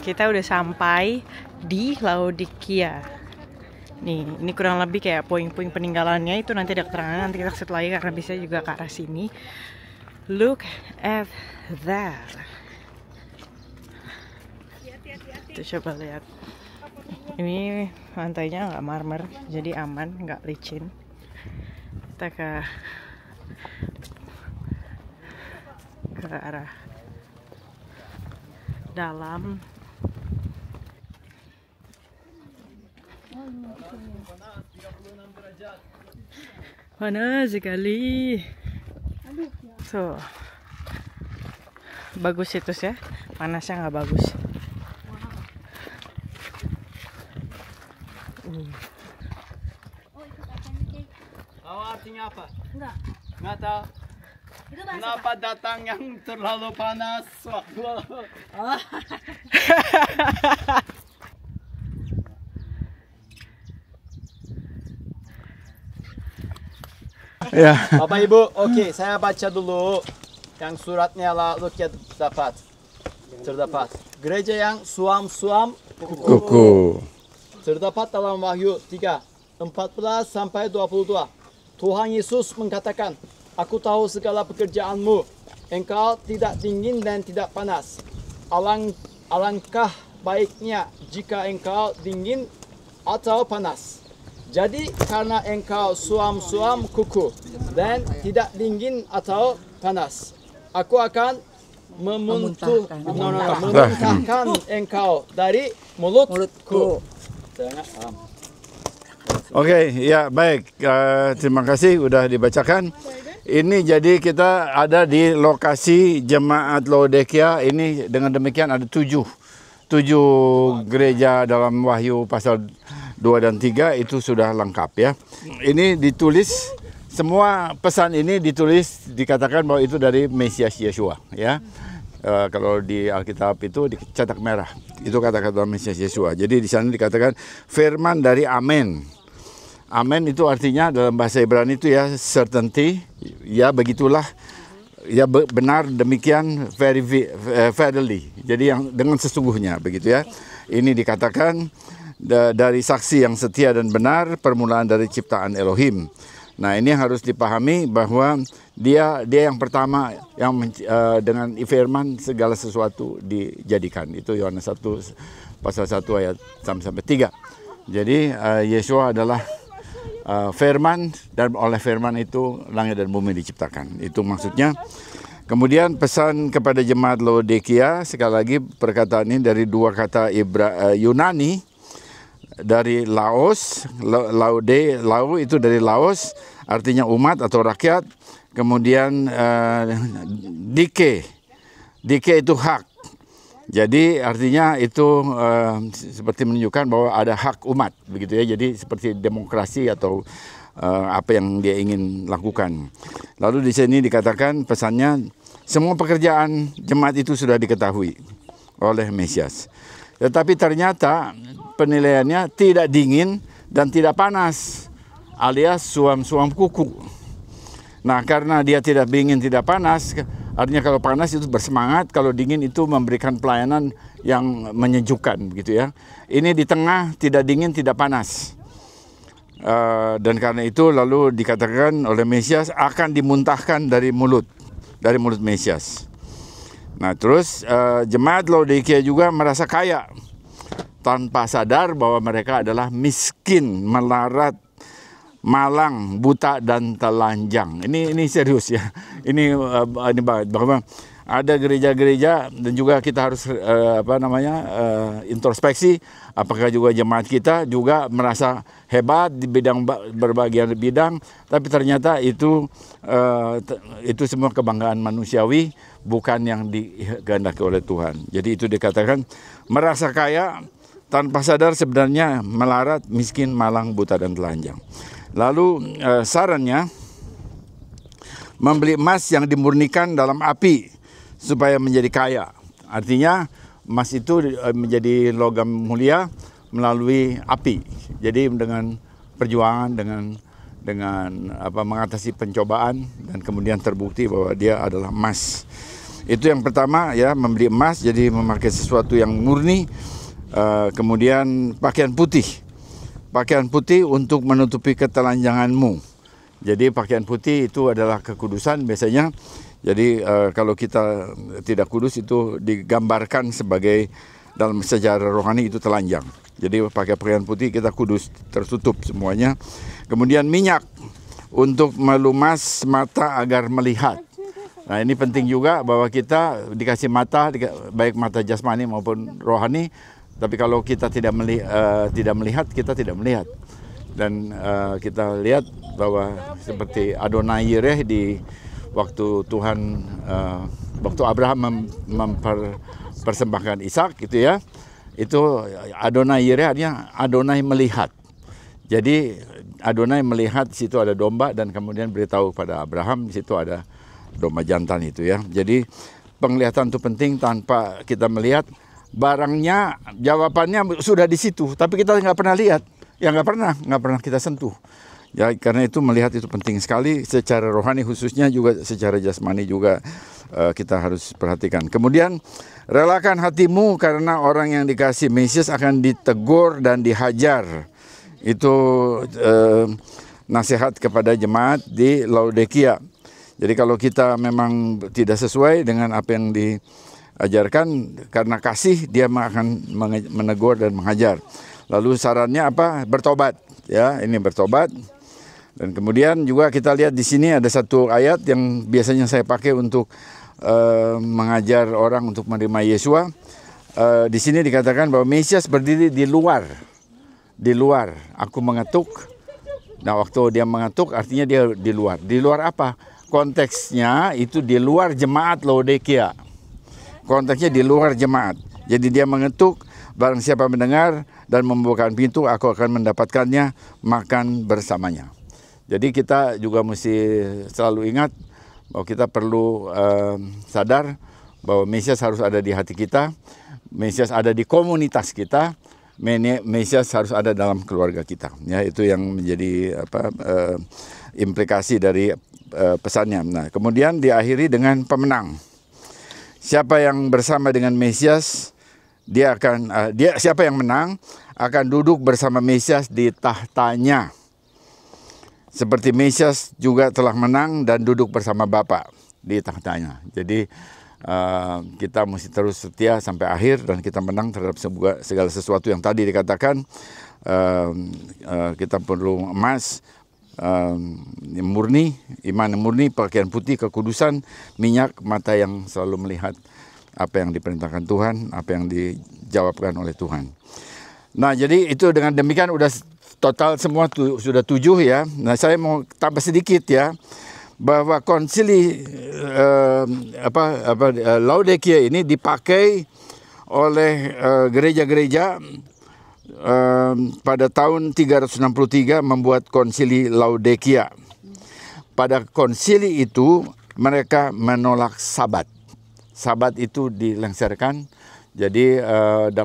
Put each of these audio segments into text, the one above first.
kita udah sampai di Laodikia. Nih, ini kurang lebih kayak poin-poin peninggalannya, itu nanti ada keterangan, nanti kita kasih lagi karena bisa juga ke arah sini. Look at that. Tuh, coba lihat. Ini lantainya nggak marmer, jadi aman, nggak licin. Kita ke arah dalam. Panas sekali. So, bagus itu ya, panasnya nggak bagus. Tahu artinya apa? Enggak. Nggak tahu. Itu bahasa Kenapa datang yang terlalu panas waktu? Oh. Ya. Bapak Ibu, oke, saya baca dulu yang suratnya Laodikia terdapat. Gereja yang suam-suam Kuku. terdapat dalam Wahyu 3, 14 sampai 22. Tuhan Yesus mengatakan, "Aku tahu segala pekerjaanmu. Engkau tidak dingin dan tidak panas. Alangkah baiknya jika engkau dingin atau panas. Jadi karena engkau suam-suam kuku dan tidak dingin atau panas, aku akan memuntahkan engkau dari mulutku." Oke, ya baik. Terima kasih udah dibacakan. Ini jadi kita ada di lokasi Jemaat Laodikia. Ini dengan demikian ada tujuh gereja dalam Wahyu pasal 2 dan 3 itu sudah lengkap ya. Ini ditulis, semua pesan ini ditulis, dikatakan bahwa itu dari Mesias Yeshua ya. Kalau di Alkitab itu dicetak merah, itu kata-kata Mesias Yeshua. Jadi di sana dikatakan firman dari Amen. Amen itu artinya dalam bahasa Ibrani itu ya certainty, ya begitulah, ya benar demikian, verily. Jadi yang dengan sesungguhnya begitu ya. Ini dikatakan dari saksi yang setia dan benar, permulaan dari ciptaan Elohim. Nah ini harus dipahami bahwa dia yang pertama yang dengan firman segala sesuatu dijadikan. Itu Yohanes 1 pasal 1 ayat sampai 3. Jadi Yeshua adalah firman, dan oleh firman itu langit dan bumi diciptakan. Itu maksudnya. Kemudian pesan kepada jemaat Laodikia, sekali lagi perkataan ini dari dua kata Yunani, dari Laos, Lau itu dari Laos, artinya umat atau rakyat. Kemudian dike itu hak. Jadi artinya itu seperti menunjukkan bahwa ada hak umat, begitu ya. Jadi seperti demokrasi atau apa yang dia ingin lakukan. Lalu di sini dikatakan pesannya, semua pekerjaan jemaat itu sudah diketahui oleh Mesias. Tetapi ternyata penilaiannya tidak dingin dan tidak panas, alias suam-suam kuku. Nah, karena dia tidak dingin, tidak panas, artinya kalau panas itu bersemangat, kalau dingin itu memberikan pelayanan yang menyejukkan, begitu ya. Ini di tengah, tidak dingin, tidak panas. Dan karena itu lalu dikatakan oleh Mesias akan dimuntahkan dari mulut Mesias. Nah, terus jemaat Laodikia juga merasa kaya tanpa sadar bahwa mereka adalah miskin, melarat, malang, buta dan telanjang. Ini serius ya. Ini banget bahwa ada gereja-gereja, dan juga kita harus introspeksi apakah juga jemaat kita juga merasa hebat di bidang berbagai bidang, tapi ternyata itu semua kebanggaan manusiawi, bukan yang dikehendaki oleh Tuhan. Jadi itu dikatakan merasa kaya tanpa sadar sebenarnya melarat, miskin, malang, buta dan telanjang. Lalu sarannya membeli emas yang dimurnikan dalam api supaya menjadi kaya. Artinya emas itu menjadi logam mulia melalui api. Jadi dengan perjuangan, dengan mengatasi pencobaan, dan kemudian terbukti bahwa dia adalah emas. Itu yang pertama ya, membeli emas, jadi memakai sesuatu yang murni. Kemudian pakaian putih untuk menutupi ketelanjanganmu. Jadi pakaian putih itu adalah kekudusan biasanya. Jadi kalau kita tidak kudus itu digambarkan sebagai dalam sejarah rohani itu telanjang. Jadi pakai pakaian putih kita kudus, tertutup semuanya. Kemudian minyak untuk melumas mata agar melihat. Nah ini penting juga bahwa kita dikasih mata, baik mata jasmani maupun rohani. Tapi kalau kita tidak melihat, kita tidak melihat. Dan kita lihat bahwa seperti Adonai Yireh di waktu Tuhan, waktu Abraham mempersembahkan Ishak gitu ya. Itu Adonai Yireh artinya Adonai melihat. Jadi Adonai melihat di situ ada domba dan kemudian beritahu pada Abraham di situ ada domba jantan itu ya. Jadi penglihatan itu penting. Tanpa kita melihat barangnya, jawabannya sudah di situ, tapi kita nggak pernah lihat, ya nggak pernah kita sentuh. Ya karena itu melihat itu penting sekali secara rohani khususnya, juga secara jasmani juga kita harus perhatikan. Kemudian relakan hatimu karena orang yang dikasih Mesias akan ditegur dan dihajar. Itu nasihat kepada jemaat di Laodikia. Jadi kalau kita memang tidak sesuai dengan apa yang diajarkan, karena kasih dia akan menegur dan menghajar. Lalu sarannya apa? Bertobat. Ya, ini bertobat. Dan kemudian juga kita lihat di sini ada satu ayat yang biasanya saya pakai untuk mengajar orang untuk menerima Yesua. Di sini dikatakan bahwa Mesias berdiri di luar. Di luar. Aku mengetuk. Nah, waktu dia mengetuk artinya dia di luar. Di luar apa? Konteksnya itu di luar jemaat Laodikia. Konteksnya di luar jemaat. Jadi dia mengetuk, barang siapa mendengar dan membukakan pintu, aku akan mendapatkannya, makan bersamanya. Jadi kita juga mesti selalu ingat bahwa kita perlu sadar bahwa Mesias harus ada di hati kita, Mesias ada di komunitas kita, Mesias harus ada dalam keluarga kita. Ya, itu yang menjadi implikasi dari pesannya. Nah, kemudian diakhiri dengan pemenang. Siapa yang bersama dengan Mesias, siapa yang menang akan duduk bersama Mesias di tahtanya. Seperti Mesias juga telah menang dan duduk bersama Bapa di tahtanya. Jadi kita mesti terus setia sampai akhir dan kita menang terhadap segala sesuatu yang tadi dikatakan. Kita perlu emas, murni, iman yang murni, pakaian putih, kekudusan, minyak, mata yang selalu melihat apa yang diperintahkan Tuhan, apa yang dijawabkan oleh Tuhan. Nah, jadi itu dengan demikian udah total semua sudah 7 ya. Nah, saya mau tambah sedikit ya, bahwa konsili Laodikia ini dipakai oleh gereja-gereja pada tahun 363 membuat konsili Laodikia. Pada konsili itu mereka menolak Sabat. Sabat itu dilengsarkan. Jadi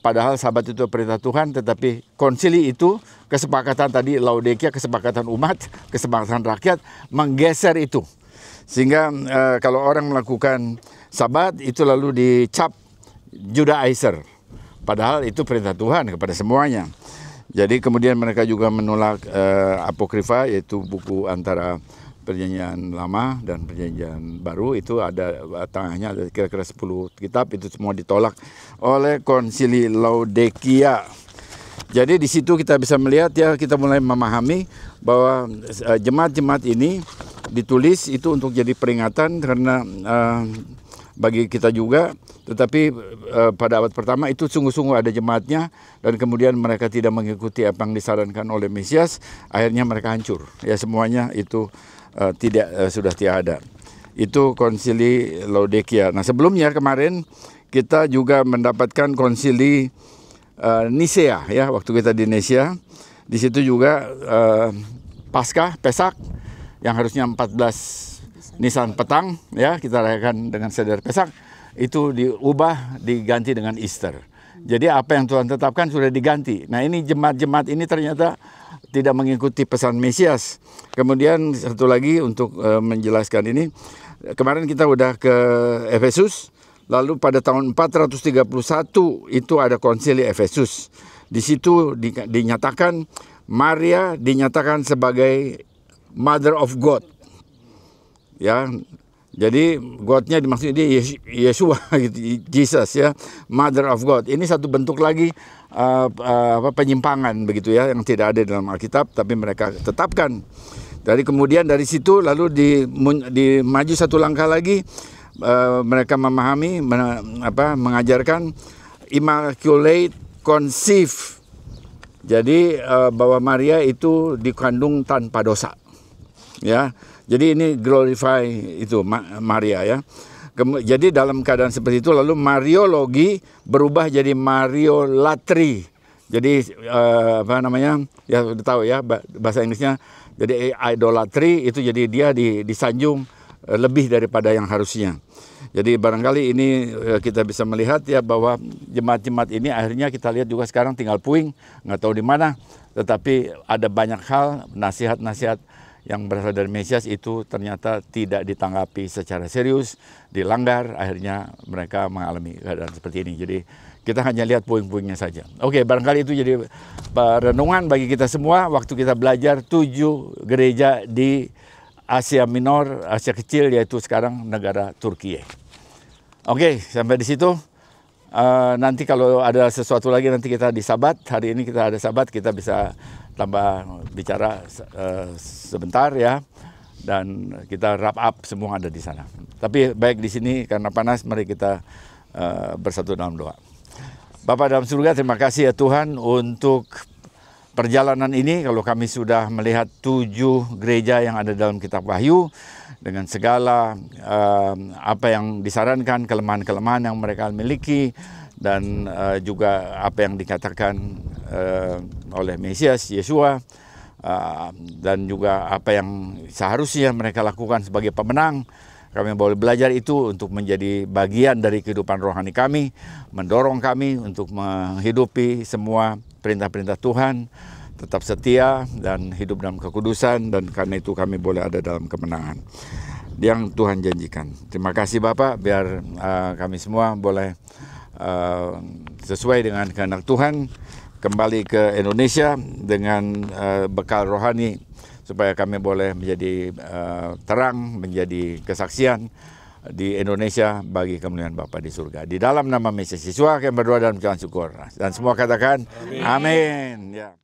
padahal Sabat itu perintah Tuhan, tetapi konsili itu kesepakatan tadi Laodikia, kesepakatan umat, kesepakatan rakyat menggeser itu. Sehingga kalau orang melakukan Sabat itu lalu dicap Judaizer. Padahal itu perintah Tuhan kepada semuanya. Jadi kemudian mereka juga menolak Apokrifa, yaitu buku antara Perjanjian Lama dan Perjanjian Baru. Itu ada tengahnya ada kira-kira 10 kitab, itu semua ditolak oleh konsili Laodikia. Jadi di situ kita bisa melihat ya, kita mulai memahami bahwa jemaat-jemaat ini ditulis itu untuk jadi peringatan karena bagi kita juga, tetapi pada abad pertama itu sungguh-sungguh ada jemaatnya dan kemudian mereka tidak mengikuti apa yang disarankan oleh Mesias, akhirnya mereka hancur. Ya semuanya itu sudah tiada. Itu konsili Laodikia. Nah, sebelumnya kemarin kita juga mendapatkan konsili Nisea ya, waktu kita di Nisea. Di situ juga Pesak yang harusnya 14 Nisan petang ya, kita rayakan dengan sedar Pesak, itu diganti dengan Easter. Jadi apa yang Tuhan tetapkan sudah diganti. Nah, ini jemaat-jemaat ini ternyata tidak mengikuti pesan Mesias. Kemudian satu lagi untuk menjelaskan ini, kemarin kita udah ke Efesus. Lalu pada tahun 431 itu ada konsili Efesus. Di situ dinyatakan Maria dinyatakan sebagai Mother of God. Ya, jadi God-nya dimaksudnya Yesua, Jesus ya, Mother of God. Ini satu bentuk lagi penyimpangan begitu ya, yang tidak ada dalam Alkitab, tapi mereka tetapkan. Kemudian dari situ lalu maju satu langkah lagi, mereka memahami, mengajarkan Immaculate Conceive. Jadi bahwa Maria itu dikandung tanpa dosa. Ya. Jadi ini glorify itu Maria ya. Jadi dalam keadaan seperti itu lalu Mariologi berubah jadi Mariolatry. Jadi Ya udah tahu ya bahasa Inggrisnya. Jadi idolatry itu jadi dia disanjung lebih daripada yang harusnya. Jadi barangkali ini kita bisa melihat ya bahwa jemaat-jemaat ini akhirnya kita lihat juga sekarang tinggal puing, nggak tahu di mana. Tetapi ada banyak hal, nasihat-nasihat yang berasal dari Mesias itu ternyata tidak ditanggapi secara serius, dilanggar, akhirnya mereka mengalami keadaan seperti ini. Jadi kita hanya lihat puing-puingnya saja. Oke, barangkali itu jadi renungan bagi kita semua waktu kita belajar 7 gereja di Asia Minor, Asia Kecil, yaitu sekarang negara Turki. Oke, sampai di situ. Nanti kalau ada sesuatu lagi nanti kita di Sabat. Hari ini kita ada Sabat, kita bisa tambah bicara sebentar ya. Dan kita wrap up semua ada di sana. Tapi baik di sini karena panas, mari kita bersatu dalam doa. Bapa dalam surga, terima kasih ya Tuhan untuk perjalanan ini. Kalau kami sudah melihat 7 gereja yang ada dalam kitab Wahyu dengan segala apa yang disarankan, kelemahan-kelemahan yang mereka miliki, dan juga apa yang dikatakan oleh Mesias Yesua, dan juga apa yang seharusnya mereka lakukan sebagai pemenang. Kami boleh belajar itu untuk menjadi bagian dari kehidupan rohani kami, mendorong kami untuk menghidupi semua perintah-perintah Tuhan, tetap setia dan hidup dalam kekudusan, dan karena itu kami boleh ada dalam kemenangan yang Tuhan janjikan. Terima kasih Bapak, biar kami semua boleh sesuai dengan kehendak Tuhan kembali ke Indonesia dengan bekal rohani, supaya kami boleh menjadi terang, menjadi kesaksian di Indonesia bagi kemuliaan Bapa di surga. Di dalam nama Mesias Yesua kami berdoa dan mengucapkan syukur. Dan semua katakan amin. Ya.